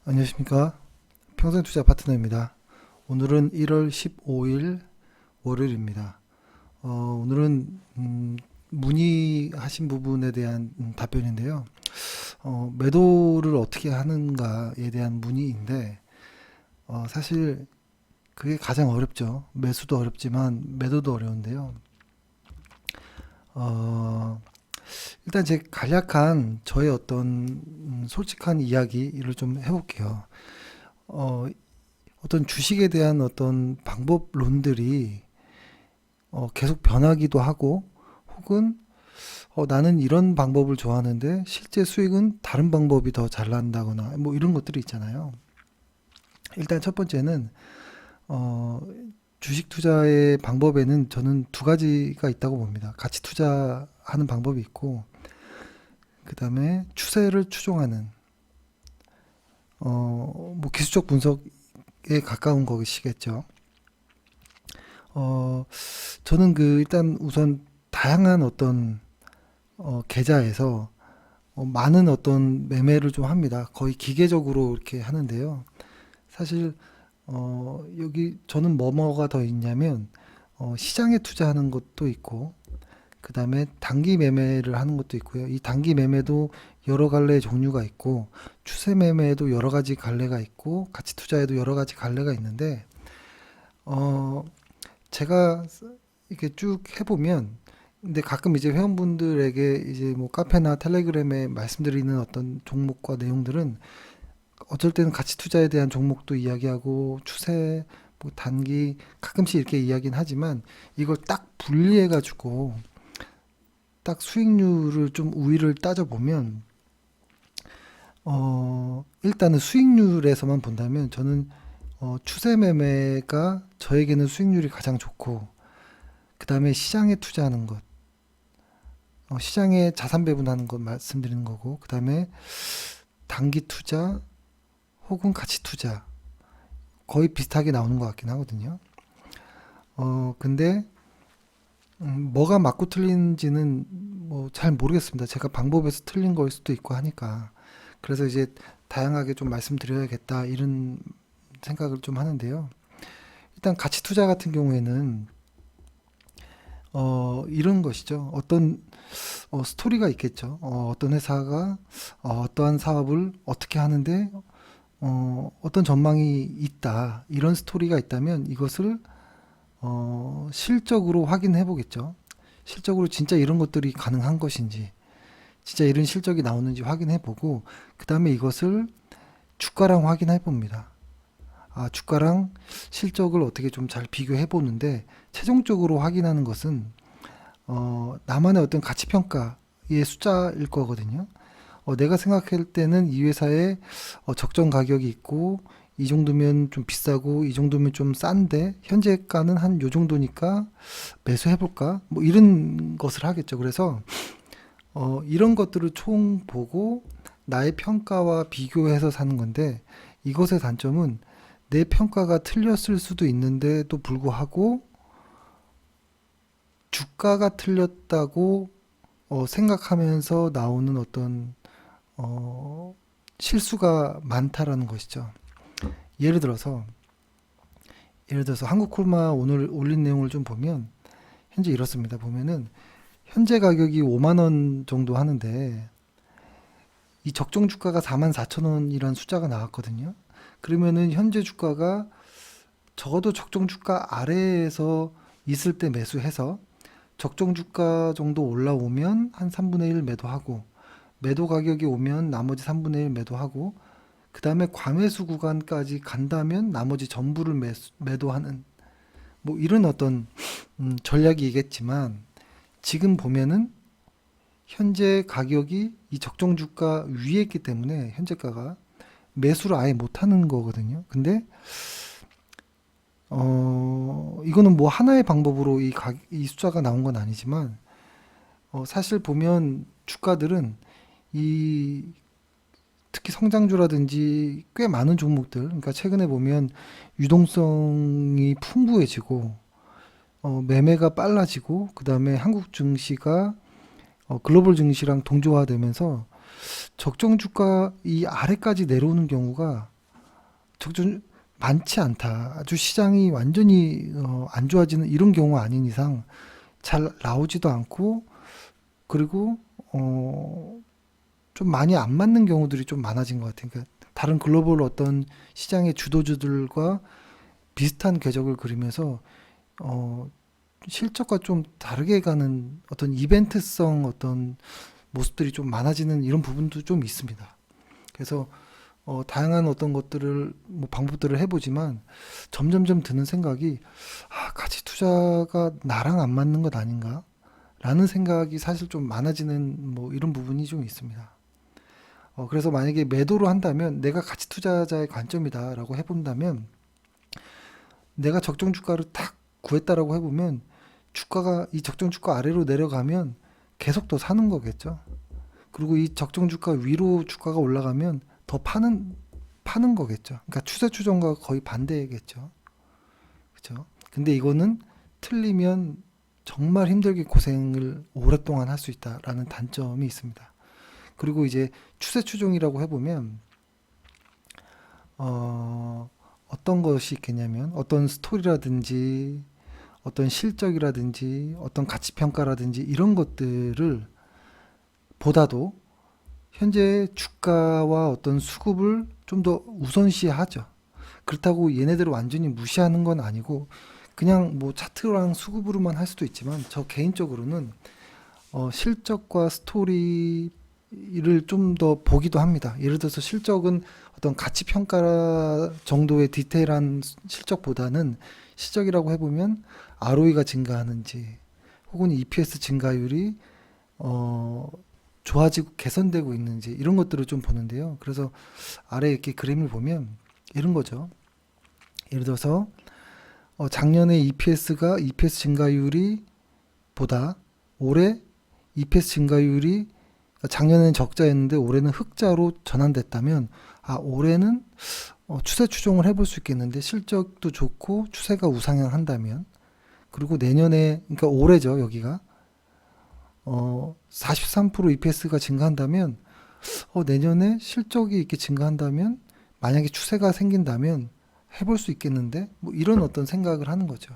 안녕하십니까. 평생투자 파트너입니다. 오늘은 1월 15일 월요일입니다. 오늘은 문의하신 부분에 대한 답변인데요. 매도를 어떻게 하는가에 대한 문의인데, 사실 그게 가장 어렵죠. 매수도 어렵지만 매도도 어려운데요. 어, 일단 제 간략한 저의 어떤 솔직한 이야기를 좀 해볼게요. 어, 어떤 주식에 대한 어떤 방법론들이 계속 변하기도 하고, 혹은 나는 이런 방법을 좋아하는데 실제 수익은 다른 방법이 더 잘 난다거나 뭐 이런 것들이 있잖아요. 일단 첫 번째는 어, 주식 투자의 방법에는 저는 두 가지가 있다고 봅니다. 가치 투자하는 방법이 있고, 그 다음에 추세를 추종하는 뭐 기술적 분석에 가까운 것이겠죠. 어, 저는 일단 우선 다양한 어떤 계좌에서 많은 어떤 매매를 좀 합니다. 거의 기계적으로 이렇게 하는데요. 사실 여기 저는 뭐가 더 있냐면 시장에 투자하는 것도 있고, 그 다음에 단기 매매를 하는 것도 있고요. 이 단기 매매도 여러 갈래의 종류가 있고, 추세 매매에도 여러 가지 갈래가 있고, 가치 투자에도 여러 가지 갈래가 있는데, 어, 제가 이렇게 쭉 해보면, 근데 가끔 이제 회원분들에게 이제 뭐 카페나 텔레그램에 말씀드리는 어떤 종목과 내용들은 어쩔 때는 가치 투자에 대한 종목도 이야기하고 추세, 뭐 단기 가끔씩 이렇게 이야기는 하지만, 이걸 딱 분리해 가지고 딱 수익률을 좀 우위를 따져보면 일단은 수익률에서만 본다면 저는 추세 매매가 저에게는 수익률이 가장 좋고, 그 다음에 시장에 투자하는 것, 시장에 자산 배분하는 것 말씀드리는 거고, 그 다음에 단기 투자 혹은 가치 투자 거의 비슷하게 나오는 것 같긴 하거든요. 근데 뭐가 맞고 틀린지는 뭐 잘 모르겠습니다. 제가 방법에서 틀린 걸 수도 있고 하니까. 그래서 이제 다양하게 좀 말씀드려야겠다 이런 생각을 좀 하는데요. 일단 가치 투자 같은 경우에는 이런 것이죠. 어떤 스토리가 있겠죠. 어떤 회사가 어떠한 사업을 어떻게 하는데 어떤 전망이 있다. 이런 스토리가 있다면 이것을 실적으로 확인해 보겠죠. 실적으로 진짜 이런 것들이 가능한 것인지, 진짜 이런 실적이 나오는지 확인해 보고, 그 다음에 이것을 주가랑 확인해 봅니다. 주가랑 실적을 어떻게 좀 잘 비교해 보는데, 최종적으로 확인하는 것은, 나만의 어떤 가치평가의 숫자일 거거든요. 내가 생각할 때는 이 회사에 적정 가격이 있고, 이 정도면 좀 비싸고, 이 정도면 좀 싼데, 현재가는 한 요 정도니까 매수해볼까? 뭐 이런 것을 하겠죠. 그래서, 이런 것들을 총 보고, 나의 평가와 비교해서 사는 건데, 이것의 단점은 내 평가가 틀렸을 수도 있는데도 불구하고, 주가가 틀렸다고 생각하면서 나오는 어떤 어, 실수가 많다라는 것이죠. 예를 들어서 한국콜마 오늘 올린 내용을 좀 보면 현재 이렇습니다. 보면은 현재 가격이 5만 원 정도 하는데 이 적정 주가가 4만 4천 원이라는 숫자가 나왔거든요. 그러면은 현재 주가가 적어도 적정 주가 아래에서 있을 때 매수해서 적정 주가 정도 올라오면 한 3분의 1 매도하고, 매도 가격이 오면 나머지 3분의 1 매도하고, 그 다음에 과매수 구간까지 간다면 나머지 전부를 매도하는 뭐 이런 어떤 전략이겠지만, 지금 보면은 현재 가격이 이 적정 주가 위에 있기 때문에 현재가가 매수를 아예 못하는 거거든요. 근데 이거는 뭐 하나의 방법으로 이 숫자가 나온 건 아니지만, 사실 보면 주가들은 이 특히 성장주라든지 꽤 많은 종목들, 그러니까 최근에 보면 유동성이 풍부해지고, 매매가 빨라지고, 그 다음에 한국 증시가 글로벌 증시랑 동조화되면서 적정 주가 이 아래까지 내려오는 경우가 적정 많지 않다. 아주 시장이 완전히 안 좋아지는 이런 경우가 아닌 이상 잘 나오지도 않고, 그리고 좀 많이 안 맞는 경우들이 좀 많아진 것 같아요. 그러니까 다른 글로벌 어떤 시장의 주도주들과 비슷한 궤적을 그리면서 어, 실적과 좀 다르게 가는 어떤 이벤트성 어떤 모습들이 좀 많아지는 이런 부분도 좀 있습니다. 그래서 다양한 어떤 것들을 뭐 방법들을 해보지만 점점점 드는 생각이, 가치 투자가 나랑 안 맞는 것 아닌가? 라는 생각이 사실 좀 많아지는 뭐 이런 부분이 좀 있습니다. 그래서 만약에 매도를 한다면 내가 가치 투자자의 관점이다라고 해본다면, 내가 적정 주가를 딱 구했다라고 해보면 주가가 이 적정 주가 아래로 내려가면 계속 더 사는 거겠죠. 그리고 이 적정 주가 위로 주가가 올라가면 더 파는 거겠죠. 그러니까 추세 추종과 거의 반대겠죠. 그렇죠? 근데 이거는 틀리면 정말 힘들게 고생을 오랫동안 할 수 있다라는 단점이 있습니다. 그리고 이제 추세 추종이라고 해보면 어떤 것이 있겠냐면 어떤 스토리라든지 어떤 실적이라든지 어떤 가치 평가라든지 이런 것들을 보다도 현재 주가와 어떤 수급을 좀 더 우선시하죠. 그렇다고 얘네들을 완전히 무시하는 건 아니고 그냥 뭐 차트랑 수급으로만 할 수도 있지만, 저 개인적으로는 실적과 스토리를 좀 더 보기도 합니다. 예를 들어서 실적은 어떤 가치 평가 정도의 디테일한 실적보다는, 실적이라고 해보면 ROE가 증가하는지 혹은 EPS 증가율이 어, 좋아지고 개선되고 있는지 이런 것들을 좀 보는데요. 그래서 아래 이렇게 그림을 보면 이런 거죠. 예를 들어서 작년에 EPS 증가율이 보다 올해 EPS 증가율이, 작년에는 적자였는데 올해는 흑자로 전환됐다면, 올해는 추세 추종을 해볼 수 있겠는데, 실적도 좋고 추세가 우상향한다면, 그리고 내년에, 그러니까 올해죠 여기가 43% EPS가 증가한다면, 내년에 실적이 이렇게 증가한다면, 만약에 추세가 생긴다면 해볼 수 있겠는데, 뭐 이런 어떤 생각을 하는 거죠.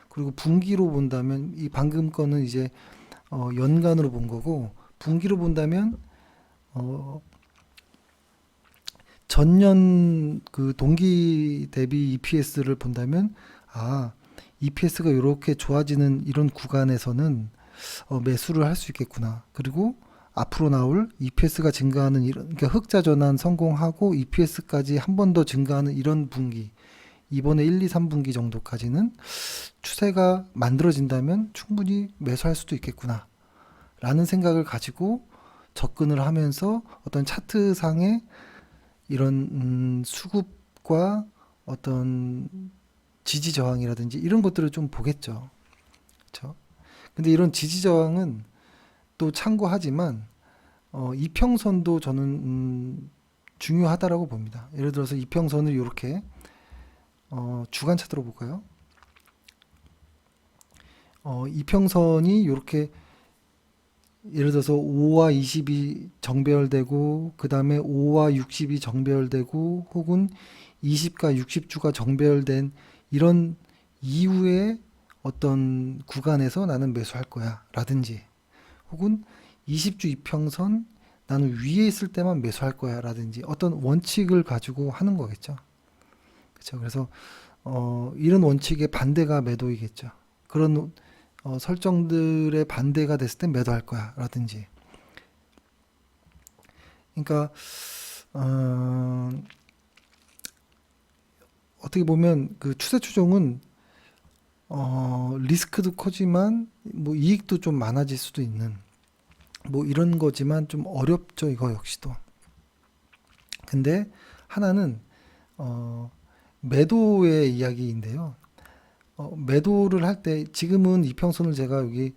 그리고 분기로 본다면, 이 방금 거는 이제 연간으로 본 거고, 분기로 본다면 전년 그 동기 대비 EPS를 본다면, EPS가 이렇게 좋아지는 이런 구간에서는 매수를 할 수 있겠구나. 그리고 앞으로 나올 EPS가 증가하는 이런, 그러니까 흑자 전환 성공하고 EPS까지 한 번 더 증가하는 이런 분기, 이번에 1, 2, 3분기 정도까지는 추세가 만들어진다면 충분히 매수할 수도 있겠구나 라는 생각을 가지고 접근을 하면서 어떤 차트상의 이런 수급과 어떤 지지 저항이라든지 이런 것들을 좀 보겠죠. 그렇죠? 근데 이런 지지 저항은 또 참고하지만 이평선도 저는 중요하다라고 봅니다. 예를 들어서 이평선을 이렇게 주간 차트로 볼까요? 이평선이 이렇게 예를 들어서 5와 20이 정배열되고, 그 다음에 5와 60이 정배열되고, 혹은 20과 60주가 정배열된 이런 이후에 어떤 구간에서 나는 매수할 거야 라든지, 혹은 20주 이평선 나는 위에 있을 때만 매수할 거야 라든지, 어떤 원칙을 가지고 하는 거겠죠. 그렇죠. 그래서 이런 원칙의 반대가 매도이겠죠. 그런 설정들의 반대가 됐을 때 매도할 거야 라든지. 그러니까 어떻게 보면 그 추세 추종은 리스크도 커지만 뭐 이익도 좀 많아질 수도 있는 뭐 이런 거지만, 좀 어렵죠 이거 역시도. 근데 하나는 매도의 이야기인데요. 매도를 할 때 지금은 이평선을 제가 여기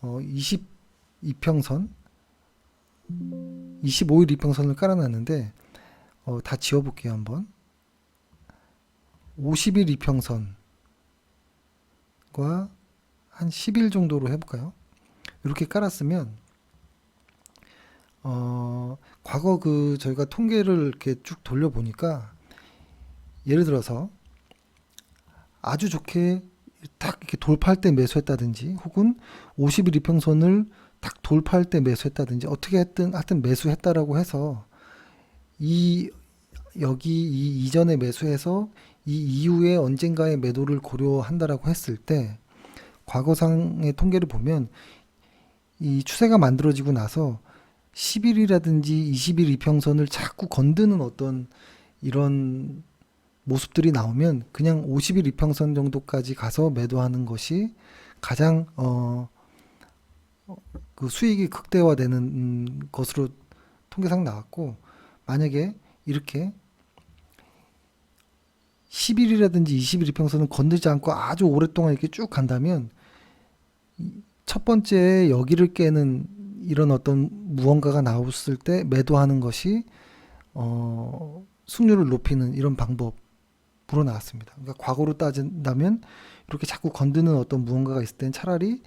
22평선 25일 이평선을 깔아놨는데, 다 지워볼게요 한번. 50일 이평선과 한 10일 정도로 해볼까요? 이렇게 깔았으면 과거 저희가 통계를 이렇게 쭉 돌려보니까 예를 들어서 아주 좋게 딱 이렇게 돌파할 때 매수했다든지 혹은 50일 이평선을 딱 돌파할 때 매수했다든지 어떻게 했든 하여튼 매수했다라고 해서 이 여기 이 이전에 매수해서 이 이후에 언젠가의 매도를 고려한다라고 했을 때 과거상의 통계를 보면 이 추세가 만들어지고 나서 10일이라든지 20일 이평선을 자꾸 건드는 어떤 이런 모습들이 나오면 그냥 50일 이평선 정도까지 가서 매도하는 것이 가장 그 수익이 극대화되는 것으로 통계상 나왔고, 만약에 이렇게 10일이라든지 20일 이평선은 건들지 않고 아주 오랫동안 이렇게 쭉 간다면 첫 번째 여기를 깨는 이런 어떤 무언가가 나왔을 때 매도하는 것이 승률을 높이는 이런 방법으로 나왔습니다. 그러니까 과거로 따진다면 이렇게 자꾸 건드는 어떤 무언가가 있을 땐 차라리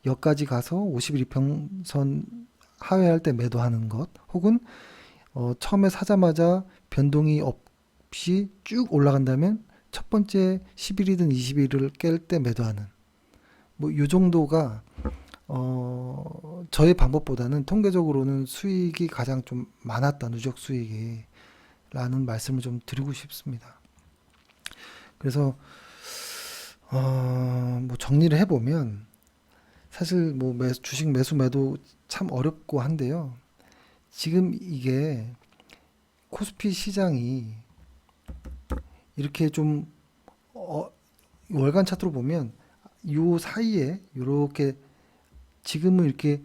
여기까지 가서 50일 이평선 하회할 때 매도하는 것, 혹은 처음에 사자마자 변동이 없이 쭉 올라간다면 첫 번째 10일이든 20일을 깰 때 매도하는, 뭐 요 정도가 저의 방법보다는 통계적으로는 수익이 가장 좀 많았다, 누적 수익이, 라는 말씀을 좀 드리고 싶습니다. 그래서 뭐 정리를 해보면 사실 뭐 주식 매수 매도 참 어렵고 한데요. 지금 이게 코스피 시장이 이렇게 좀 월간 차트로 보면 요 사이에 이렇게 지금은 이렇게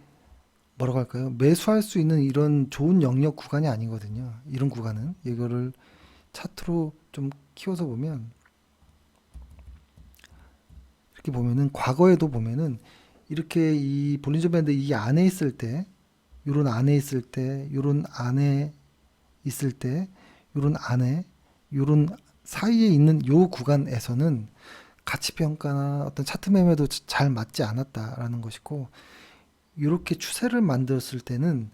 뭐라고 할까요? 매수할 수 있는 이런 좋은 영역 구간이 아니거든요. 이런 구간은 이거를 차트로 좀 키워서 보면 이렇게 보면은 과거에도 보면은 이렇게 이 볼린저 밴드 이 안에 있을 때, 요런 안에 있을 때, 요런 안에 있을 때, 요런 안에, 요런 사이에 있는 요 구간에서는 가치 평가나 어떤 차트 매매도 잘 맞지 않았다라는 것이고, 이렇게 추세를 만들었을 때는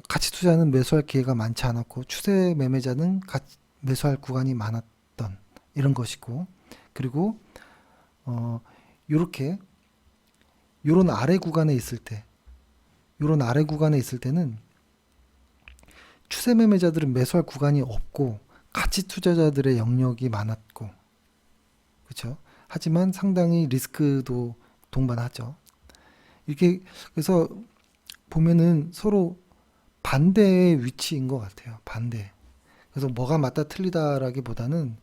가치 투자는 매수할 기회가 많지 않았고 추세 매매자는 매수할 구간이 많았던 이런 것이고, 그리고 이렇게 요런 아래 구간에 있을 때, 요런 아래 구간에 있을 때는 추세 매매자들은 매수할 구간이 없고 가치 투자자들의 영역이 많았고, 그렇죠? 하지만 상당히 리스크도 동반하죠. 이렇게 그래서 보면은 서로 반대의 위치인 것 같아요. 반대. 그래서 뭐가 맞다 틀리다라기보다는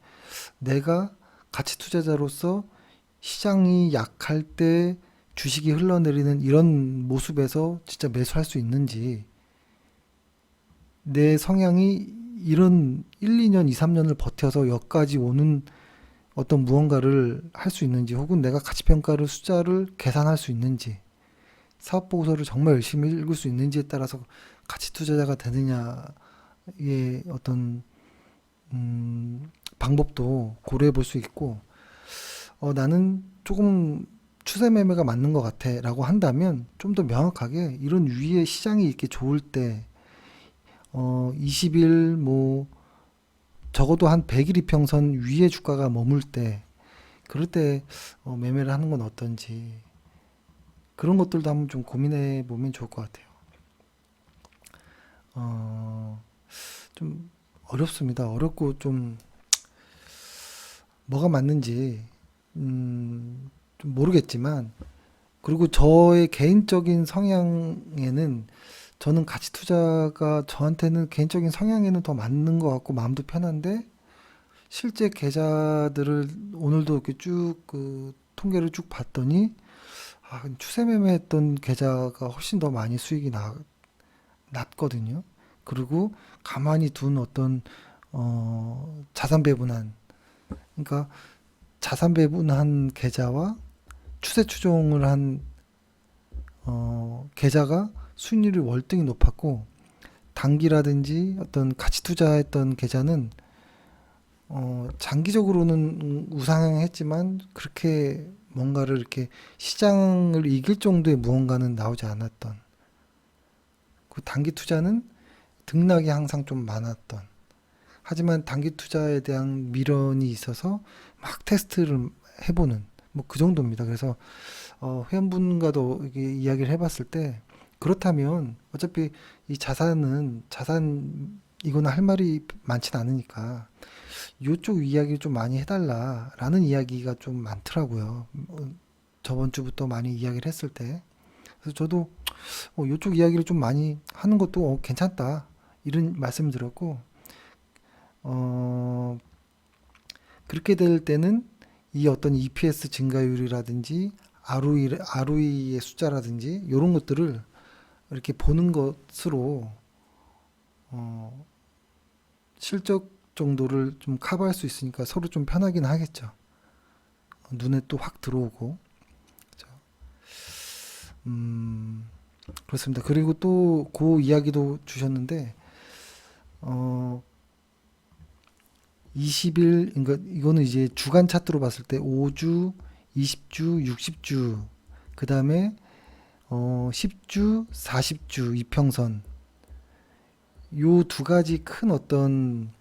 내가 가치 투자자로서 시장이 약할 때 주식이 흘러내리는 이런 모습에서 진짜 매수할 수 있는지, 내 성향이 이런 1, 2년, 2, 3년을 버텨서 여기까지 오는 어떤 무언가를 할 수 있는지, 혹은 내가 가치평가를 숫자를 계산할 수 있는지, 사업 보고서를 정말 열심히 읽을 수 있는지에 따라서 가치 투자자가 되느냐의 어떤 방법도 고려해 볼 수 있고, 나는 조금 추세 매매가 맞는 것 같아 라고 한다면 좀 더 명확하게 이런 위에 시장이 이렇게 좋을 때 20일 뭐 적어도 한 100일 이평선 위에 주가가 머물 때, 그럴 때 매매를 하는 건 어떤지, 그런 것들도 한번 좀 고민해 보면 좋을 것 같아요. 어, 좀 어렵습니다. 어렵고 좀 뭐가 맞는지 좀 모르겠지만, 그리고 저의 개인적인 성향에는 저는 가치 투자가 저한테는 개인적인 성향에는 더 맞는 것 같고 마음도 편한데, 실제 계좌들을 오늘도 이렇게 쭉 통계를 쭉 봤더니 추세 매매했던 계좌가 훨씬 더 많이 수익이 났거든요. 그리고 가만히 둔 어떤 자산 배분한, 그러니까 자산 배분한 계좌와 추세 추종을 한 계좌가 수익률이 월등히 높았고, 단기라든지 어떤 가치 투자했던 계좌는 장기적으로는 우상향했지만 그렇게 뭔가를 이렇게 시장을 이길 정도의 무언가는 나오지 않았던, 그 단기 투자는 등락이 항상 좀 많았던. 하지만 단기 투자에 대한 미련이 있어서 막 테스트를 해보는 뭐 그 정도입니다. 그래서 회원분과도 이게 이야기를 해봤을 때 그렇다면 어차피 이 자산은 자산이거나 할 말이 많진 않으니까 이쪽 이야기 좀 많이 해달라라는 이야기가 좀 많더라고요. 저번 주부터 많이 이야기를 했을 때. 그래서 저도 이쪽 이야기를 좀 많이 하는 것도 괜찮다 이런 말씀을 드렸고 어, 그렇게 될 때는 이 어떤 EPS 증가율이라든지 ROE의 숫자라든지 이런 것들을 이렇게 보는 것으로 어, 실적 정도를 좀 커버할 수 있으니까 서로 좀 편하긴 하겠죠. 눈에 또 확 들어오고. 그렇죠. 음, 그렇습니다. 그리고 또 그 이야기도 주셨는데 어, 20일, 그러니까 이거는 이제 주간 차트로 봤을 때 5주, 20주, 60주, 그 다음에 10주, 40주 이평선 요 두 가지 큰 어떤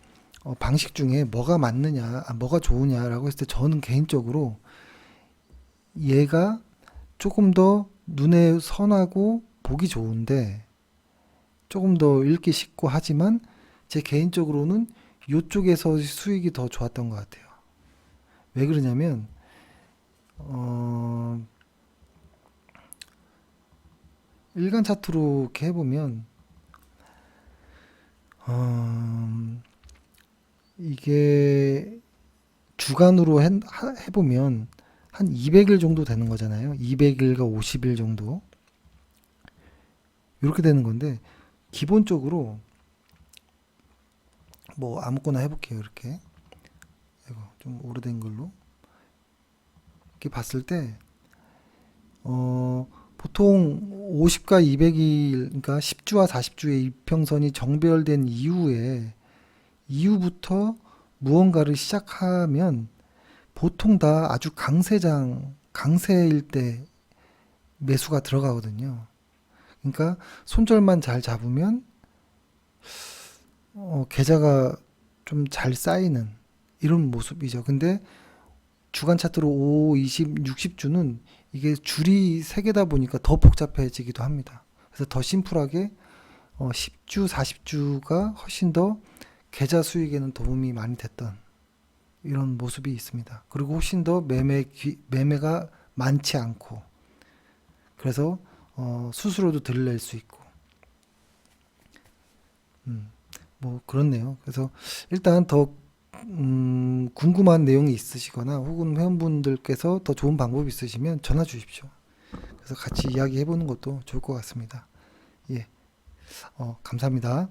방식 중에 뭐가 맞느냐, 뭐가 좋으냐라고 했을 때 저는 개인적으로 얘가 조금 더 눈에 선하고 보기 좋은데 조금 더 읽기 쉽고 하지만 제 개인적으로는 요쪽에서 수익이 더 좋았던 것 같아요. 왜 그러냐면 어, 일간 차트로 이렇게 해보면 어, 이게 주간으로 해보면 한 200일 정도 되는 거잖아요. 200일과 50일 정도 이렇게 되는 건데 기본적으로 뭐 아무거나 해볼게요. 이렇게 이거 좀 오래된 걸로 이렇게 봤을 때 보통 50과 200일 그러니까 10주와 40주의 이평선이 정배열된 이후부터 무언가를 시작하면 보통 다 아주 강세일 때 매수가 들어가거든요. 그러니까 손절만 잘 잡으면 계좌가 좀 잘 쌓이는 이런 모습이죠. 근데 주간 차트로 5, 20, 60주는 이게 줄이 세 개다 보니까 더 복잡해지기도 합니다. 그래서 더 심플하게 10주, 40주가 훨씬 더 계좌 수익에는 도움이 많이 됐던 이런 모습이 있습니다. 그리고 훨씬 더 매매가 많지 않고 그래서 수수료도 덜 낼 수 있고 음, 뭐 그렇네요. 그래서 일단 더 궁금한 내용이 있으시거나 혹은 회원분들께서 더 좋은 방법이 있으시면 전화 주십시오. 그래서 같이 이야기해 보는 것도 좋을 것 같습니다. 예, 감사합니다.